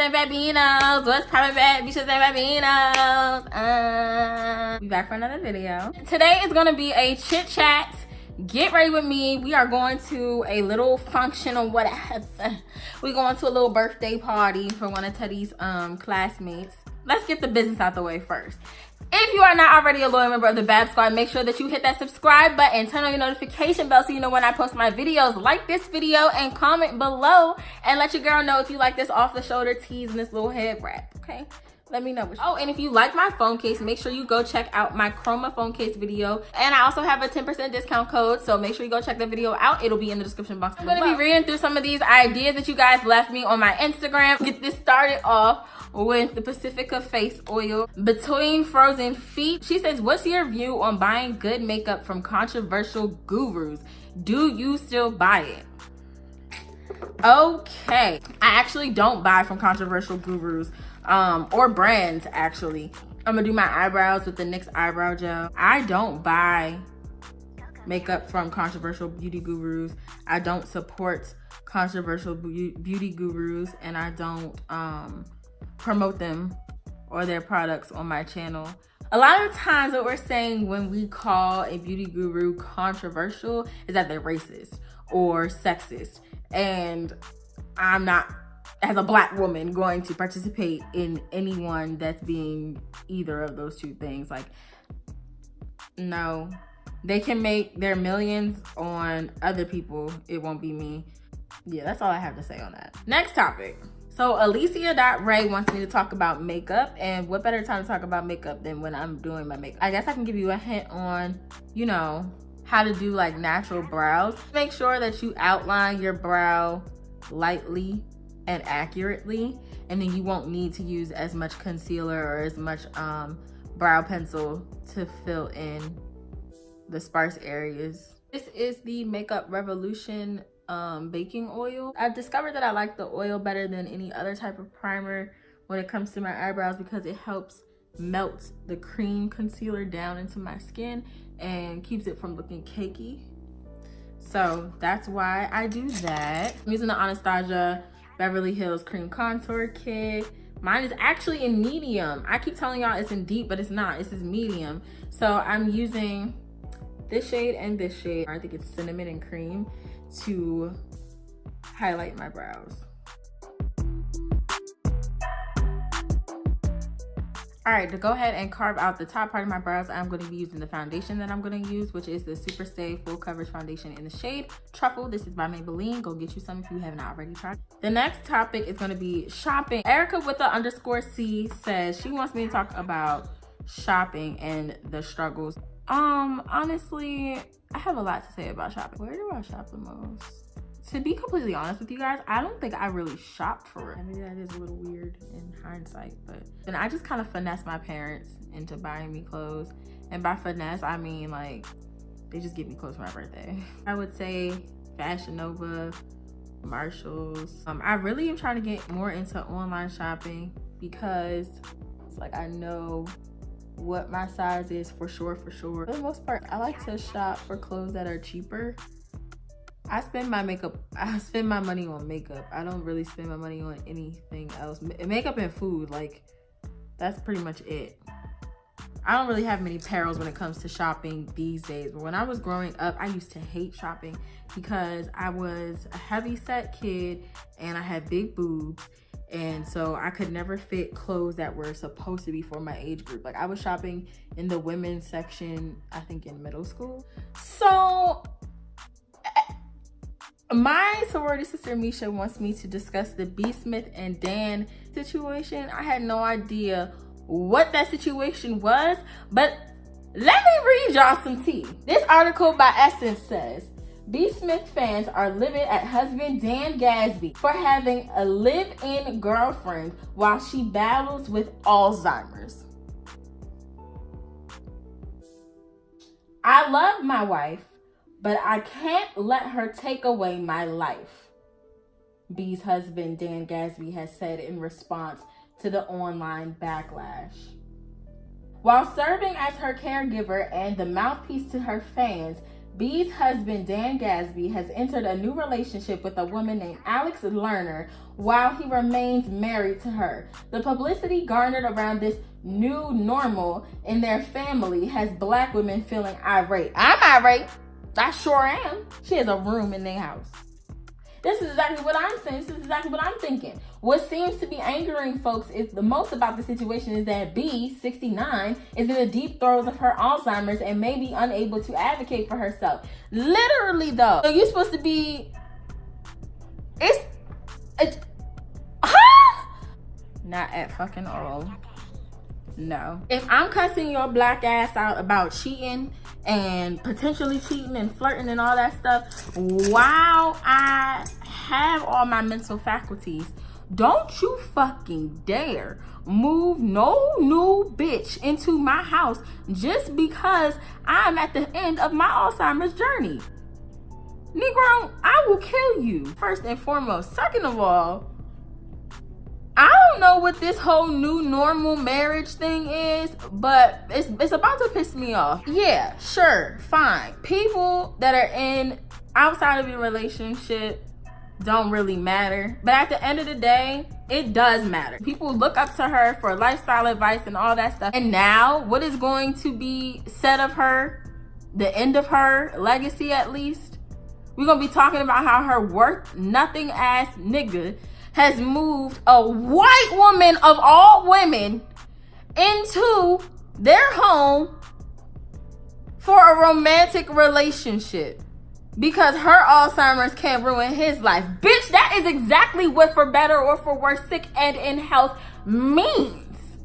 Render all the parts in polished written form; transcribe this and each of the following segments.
and Babinos. What's poppin', Babishas and Babinos? We back for another video. Today is gonna be a chit chat. Get ready with me. We are going to a little function or whatever. We're going to a little birthday party for one of Teddy's classmates. Let's get the business out the way first. If you are not already a loyal member of the Bab Squad, make sure that you hit that subscribe button, turn on your notification bell so you know when I post my videos. Like this video and comment below and let your girl know if you like this off the shoulder tees and this little head wrap, okay? Let me know. Oh, and if you like my phone case, make sure you go check out my Kroma phone case video. And I also have a 10% discount code, so make sure you go check the video out. It'll be in the description box below. I'm gonna be reading through some of these ideas that you guys left me on my Instagram. Get this started off with the Pacifica face oil between frozen feet. She says, what's your view on buying good makeup from controversial gurus? Do you still buy it? Okay, I actually don't buy from controversial gurus or brands. Actually, I'm gonna do my eyebrows with the NYX eyebrow gel. I don't buy makeup from controversial beauty gurus. I don't support controversial beauty gurus, and I don't promote them or their products on my channel. A lot of times what we're saying when we call a beauty guru controversial is that they're racist or sexist, and I'm not, as a Black woman, going to participate in anyone that's being either of those two things. Like, no, they can make their millions on other people, it won't be me. Yeah, that's all I have to say on that. Next topic. So Alicia.Ray wants me to talk about makeup, and what better time to talk about makeup than when I'm doing my makeup. I guess I can give you a hint on, you know, how to do like natural brows. Make sure that you outline your brow lightly and accurately, and then you won't need to use as much concealer or as much brow pencil to fill in the sparse areas. This is the Makeup Revolution baking oil. I've discovered that I like the oil better than any other type of primer when it comes to my eyebrows because it helps melt the cream concealer down into my skin and keeps it from looking cakey. So that's why I do that. I'm using the Anastasia Beverly Hills Cream Contour Kit. Mine is actually in medium. I keep telling y'all it's in deep, but it's not. This is medium. So I'm using this shade and this shade. I think it's Cinnamon and Cream to highlight my brows. All right, to go ahead and carve out the top part of my brows, I'm going to be using the foundation that I'm going to use, which is the Super Stay Full Coverage Foundation in the shade Truffle. This is by Maybelline. Go get you some if you haven't already tried. The next topic is going to be shopping. Erica with the _C says she wants me to talk about shopping and the struggles. Honestly, I have a lot to say about shopping. Where do I shop the most? To be completely honest with you guys, I don't think I really shop for it. I mean, that is a little weird in hindsight, but then I just kind of finesse my parents into buying me clothes. And by finesse, I mean like they just get me clothes for my birthday. I would say Fashion Nova, Marshalls. I really am trying to get more into online shopping because it's like I know what my size is for sure. For the most part, I like to shop for clothes that are cheaper. I spend my money on makeup. I don't really spend my money on anything else. Makeup and food, like that's pretty much it. I don't really have many perils when it comes to shopping these days, but when I was growing up, I used to hate shopping because I was a heavy set kid and I had big boobs. And so I could never fit clothes that were supposed to be for my age group. Like I was shopping in the women's section, I think in middle school. So my sorority sister Misha wants me to discuss the B. Smith and Dan situation. I had no idea what that situation was, but let me read y'all some tea. This article by Essence says, B. Smith fans are livid at husband Dan Gasby for having a live-in girlfriend while she battles with Alzheimer's. I love my wife, but I can't let her take away my life, B's husband Dan Gasby has said in response to the online backlash. While serving as her caregiver and the mouthpiece to her fans, B's husband, Dan Gasby, has entered a new relationship with a woman named Alex Lerner while he remains married to her. The publicity garnered around this new normal in their family has Black women feeling irate. I'm irate. I sure am. She has a room in their house. This is exactly what I'm saying. This is exactly what I'm thinking. What seems to be angering folks is the most about the situation is that B, 69, is in the deep throes of her Alzheimer's and may be unable to advocate for herself. Literally, though. So you're supposed to be... Huh? Not at fucking all. No. If I'm cussing your Black ass out about cheating and potentially cheating and flirting and all that stuff while I have all my mental faculties, don't you fucking dare move no new bitch into my house just because I'm at the end of my Alzheimer's journey. Negro, I will kill you, first and foremost. Second of all, I don't know what this whole new normal marriage thing is, but it's about to piss me off. Yeah, sure, fine. People that are in outside of your relationship don't really matter. But at the end of the day, it does matter. People look up to her for lifestyle advice and all that stuff. And now, what is going to be said of her, the end of her legacy at least? We're gonna be talking about how her worth nothing ass nigga has moved a white woman of all women into their home for a romantic relationship because her Alzheimer's can't ruin his life. Bitch, that is exactly what for better or for worse, sick and in health means.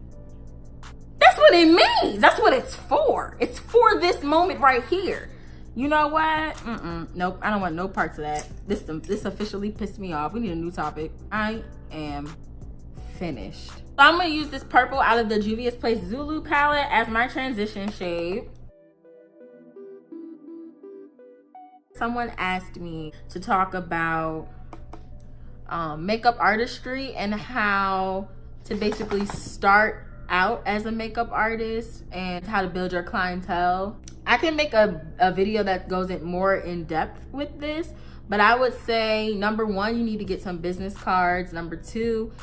That's what it means. That's what it's for. It's for this moment right here. You know what? Nope, I don't want no parts of that. This officially pissed me off. We need a new topic. I am finished. So I'm gonna use this purple out of the Juvia's Place Zulu palette as my transition shade. Someone asked me to talk about makeup artistry and how to basically start out as a makeup artist and how to build your clientele. I can make a video that goes more in depth with this, but I would say number one, you need to get some business cards. Number two,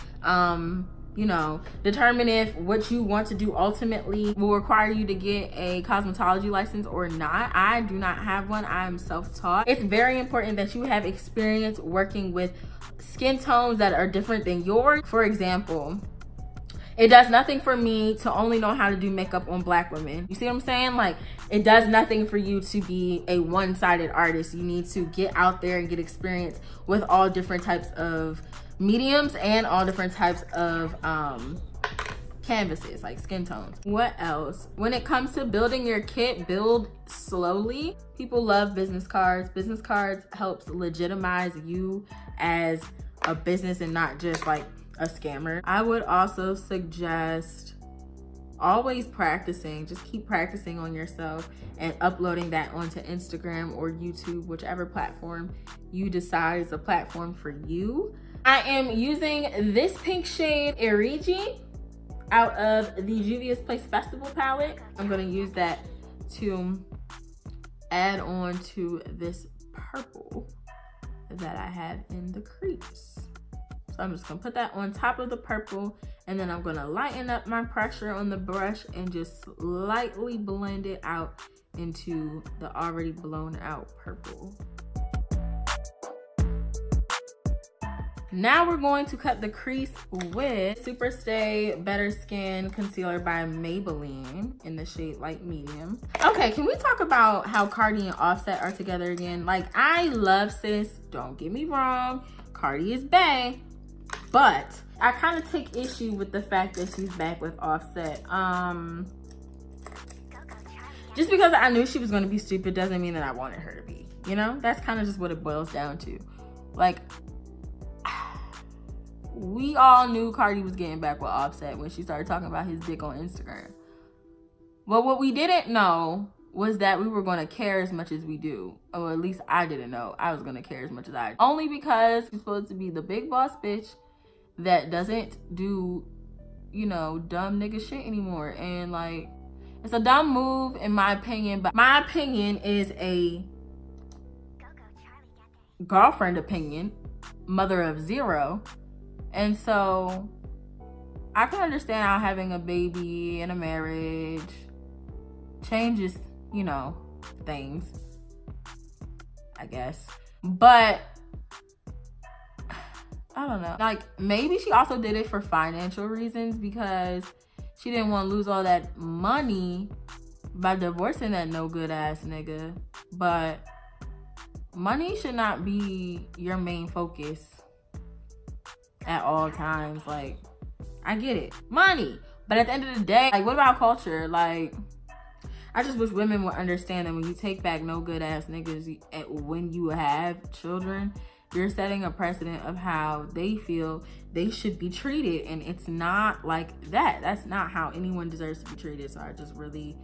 you know, determine if what you want to do ultimately will require you to get a cosmetology license or not. I do not have one. I'm self-taught. It's very important that you have experience working with skin tones that are different than yours. For example, it does nothing for me to only know how to do makeup on Black women. You see what I'm saying? Like, it does nothing for you to be a one-sided artist. You need to get out there and get experience with all different types of mediums and all different types of canvases, like skin tones. What else? When it comes to building your kit, build slowly. People love business cards. Business cards helps legitimize you as a business and not just like a scammer. I would also suggest always practicing. Just keep practicing on yourself and uploading that onto Instagram or YouTube, whichever platform you decide is a platform for you. I am using this pink shade Erigi out of the Juvia's Place Festival palette. I'm going to use that to add on to this purple that I have in the crease. So I'm just gonna put that on top of the purple, and then I'm gonna lighten up my pressure on the brush and just lightly blend it out into the already blown out purple. Now we're going to cut the crease with Super Stay Better Skin Concealer by Maybelline in the shade Light Medium. Okay, can we talk about how Cardi and Offset are together again? Like, I love sis, don't get me wrong, Cardi is bae. But I kind of take issue with the fact that she's back with Offset. Just because I knew she was going to be stupid doesn't mean that I wanted her to be. You know, that's kind of just what it boils down to. Like, we all knew Cardi was getting back with Offset when she started talking about his dick on Instagram. But what we didn't know was that we were going to care as much as we do. Or at least I didn't know I was going to care as much as I do. Only because she's supposed to be the big boss bitch that doesn't do, you know, dumb nigga shit anymore. And like, it's a dumb move in my opinion, but my opinion is a girlfriend opinion, mother of 0. And so I can understand how having a baby and a marriage changes, you know, things, I guess. But I don't know. Like, maybe she also did it for financial reasons because she didn't want to lose all that money by divorcing that no good ass nigga. But money should not be your main focus at all times. Like, I get it, money, but at the end of the day, like, what about culture? Like, I just wish women would understand that when you take back no good ass niggas when you have children, you're setting a precedent of how they feel they should be treated, and it's not like that. That's not how anyone deserves to be treated. So I just really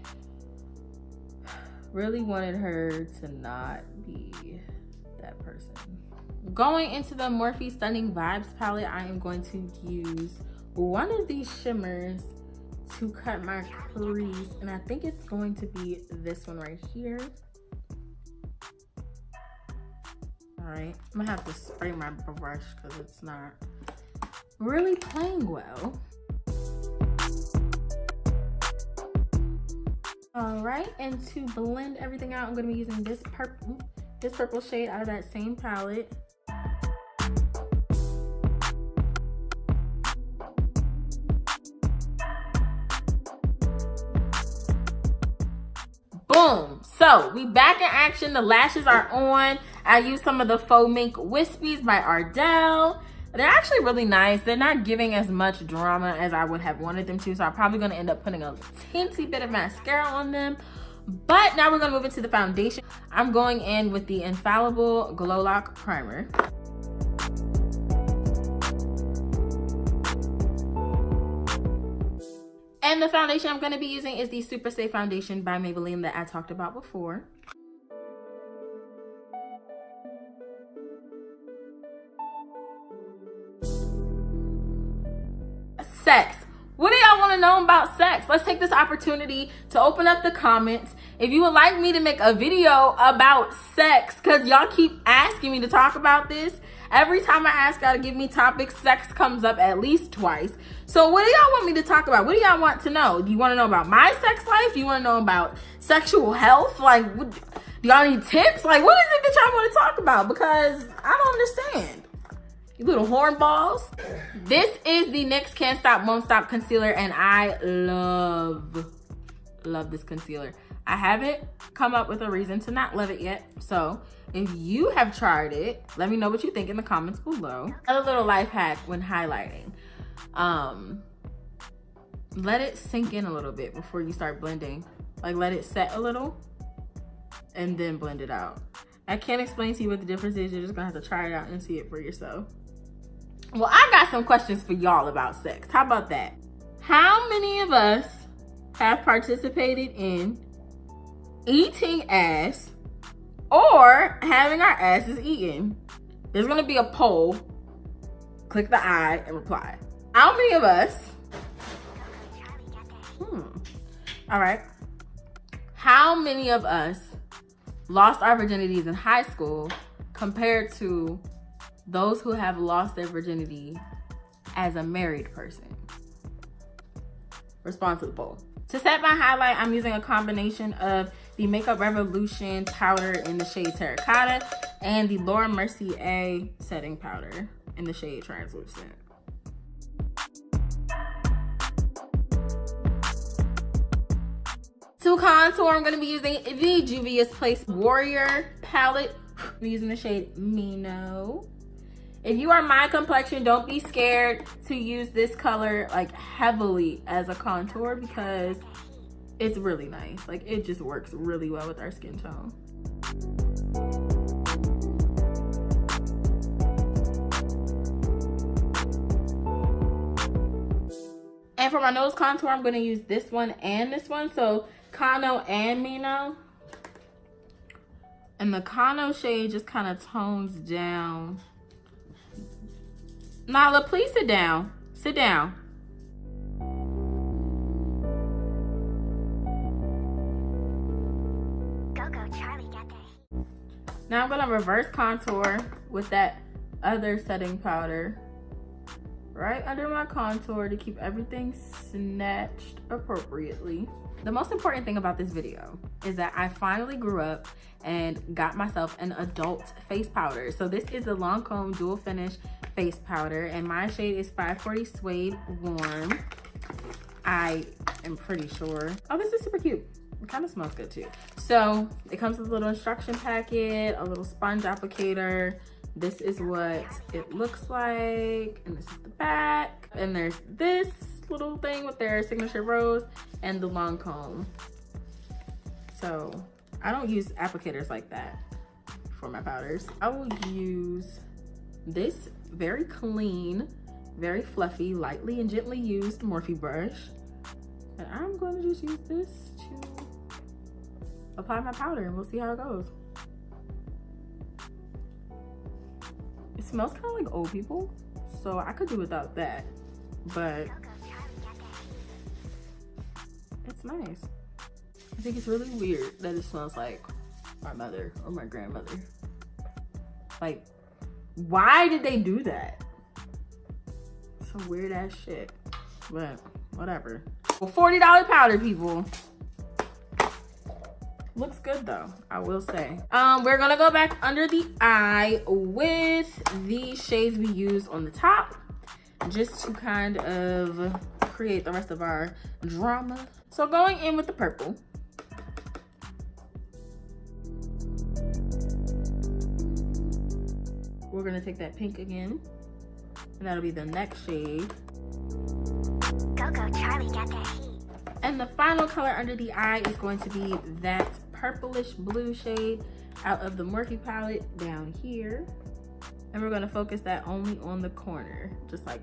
wanted her to not be that person. Going into the Morphe Stunning Vibes palette, I am going to use one of these shimmers to cut my crease, and I think it's going to be this one right here. All right, I'm gonna have to spray my brush because it's not really playing well. All right, and to blend everything out, I'm gonna be using this purple shade out of that same palette. Boom. So we back in action. The lashes are on. I used some of the Faux Mink Wispies by Ardell. They're actually really nice. They're not giving as much drama as I would have wanted them to, so I'm probably going to end up putting a teensy bit of mascara on them. But now we're going to move into the foundation. I'm going in with the Infallible Glow Lock Primer. And the foundation I'm going to be using is the Super Stay Foundation by Maybelline that I talked about before. Sex. What do y'all want to know about sex? Let's take this opportunity to open up the comments. If you would like me to make a video about sex, because y'all keep asking me to talk about this. Every time I ask y'all to give me topics, sex comes up at least twice. So what do y'all want me to talk about? What do y'all want to know? Do you want to know about my sex life? Do you want to know about sexual health? Like, do y'all need tips? Like, what is it that y'all want to talk about? Because I don't understand. You little hornballs. This is the NYX Can't Stop Won't Stop Concealer, and I love this concealer. I haven't come up with a reason to not love it yet. So if you have tried it, let me know what you think in the comments below. Another little life hack when highlighting. Let it sink in a little bit before you start blending. Like, let it set a little and then blend it out. I can't explain to you what the difference is. You're just gonna have to try it out and see it for yourself. Well, I got some questions for y'all about sex. How about that? How many of us have participated in eating ass or having our asses eaten? There's gonna be a poll. Click the I and reply. How many of us? All right. How many of us lost our virginities in high school compared to those who have lost their virginity as a married person? Respond to the poll. To set my highlight, I'm using a combination of the Makeup Revolution powder in the shade Terracotta and the Laura Mercier setting powder in the shade Translucent. To contour, I'm going to be using the Juvia's Place Warrior palette. I'm using the shade Mino. If you are my complexion, don't be scared to use this color like heavily as a contour because it's really nice. Like, it just works really well with our skin tone. And for my nose contour, I'm going to use this one and this one. So Kano and Mino. And the Kano shade just kind of tones down. Nala, please sit down. Sit down. Now I'm gonna reverse contour with that other setting powder right under my contour to keep everything snatched appropriately. The most important thing about this video is that I finally grew up and got myself an adult face powder. So this is the Lancome Dual Finish Face Powder, and my shade is 540 Suede Warm. I am pretty sure. Oh, this is super cute. It kind of smells good too. So it comes with a little instruction packet, a little sponge applicator. This is what it looks like, and this is the back. And there's this little thing with their signature rose and the Lancome. So I don't use applicators like that for my powders. I will use this very clean, very fluffy, lightly and gently used Morphe brush. And I'm going to just use this to apply my powder, and we'll see how it goes. It smells kind of like old people, so I could do without that, but it's nice. I think it's really weird that it smells like my mother or my grandmother. Like, why did they do that? Some weird ass shit, but whatever. Well, $40 powder, people. Looks good though, I will say. We're gonna go back under the eye with the shades we used on the top, just to kind of create the rest of our drama. So going in with the purple. We're gonna take that pink again, and that'll be the next shade. Go, go, Charlie, got that heat. And the final color under the eye is going to be that purplish blue shade out of the Morphe palette down here. And we're gonna focus that only on the corner, just like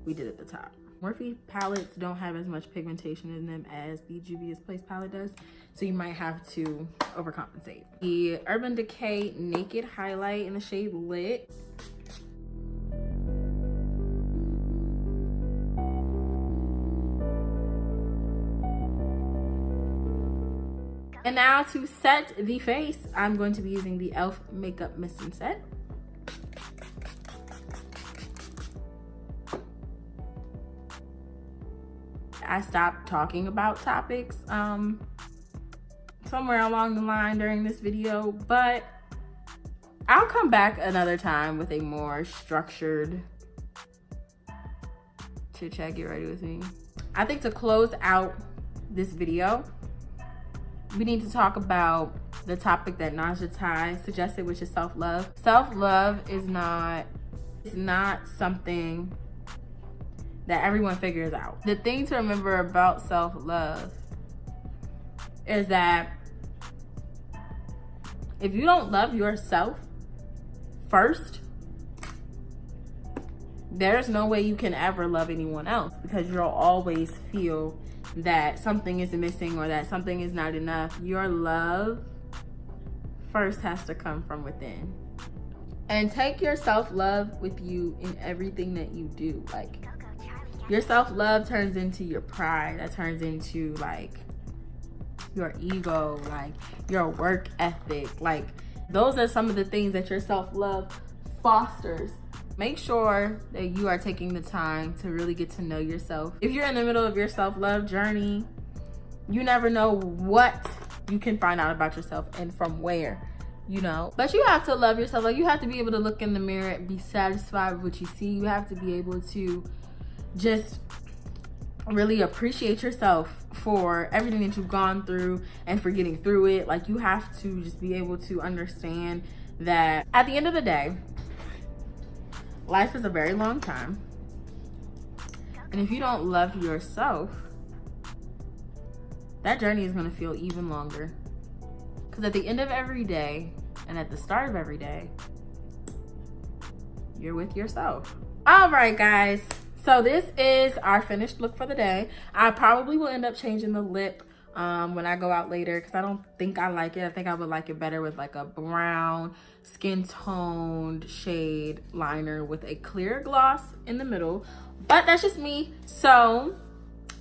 we did at the top. Morphe palettes don't have as much pigmentation in them as the Juvia's Place palette does, so you might have to overcompensate. The Urban Decay Naked Highlight in the shade Lit. And now to set the face, I'm going to be using the e.l.f. Makeup Mist and Set. I stopped talking about topics somewhere along the line during this video, but I'll come back another time with a more structured chit chat. Get ready with me. I think to close out this video, we need to talk about the topic that NAJAH Tai suggested, which is self-love. Self-love is not something that everyone figures out. The thing to remember about self-love is that if you don't love yourself first, there's no way you can ever love anyone else, because you'll always feel that something is missing or that something is not enough. Your love first has to come from within. And take your self-love with you in everything that you do. Like, your self-love turns into your pride. That turns into like your ego, like your work ethic. Like, those are some of the things that your self-love fosters. Make sure that you are taking the time to really get to know yourself. If you're in the middle of your self-love journey, you never know what you can find out about yourself and from where, you know. But you have to love yourself. Like, you have to be able to look in the mirror and be satisfied with what you see. You have to be able to just really appreciate yourself for everything that you've gone through and for getting through it. Like, you have to just be able to understand that at the end of the day, life is a very long time. And if you don't love yourself, that journey is gonna feel even longer. Because at the end of every day and at the start of every day, you're with yourself. All right, guys. So this is our finished look for the day. I probably will end up changing the lip when I go out later, because I don't think I like it. I think I would like it better with like a brown skin toned shade liner with a clear gloss in the middle, but that's just me. So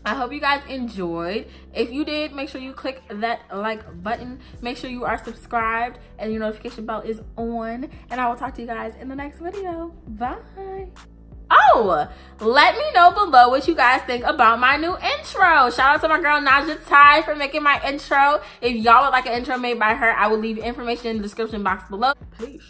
I hope you guys enjoyed. If you did, make sure you click that like button. Make sure you are subscribed and your notification bell is on. And I will talk to you guys in the next video. Bye. Oh, let me know below what you guys think about my new intro. Shout out to my girl NAJAH Tai for making my intro. If y'all would like an intro made by her, I will leave information in the description box below. Peace.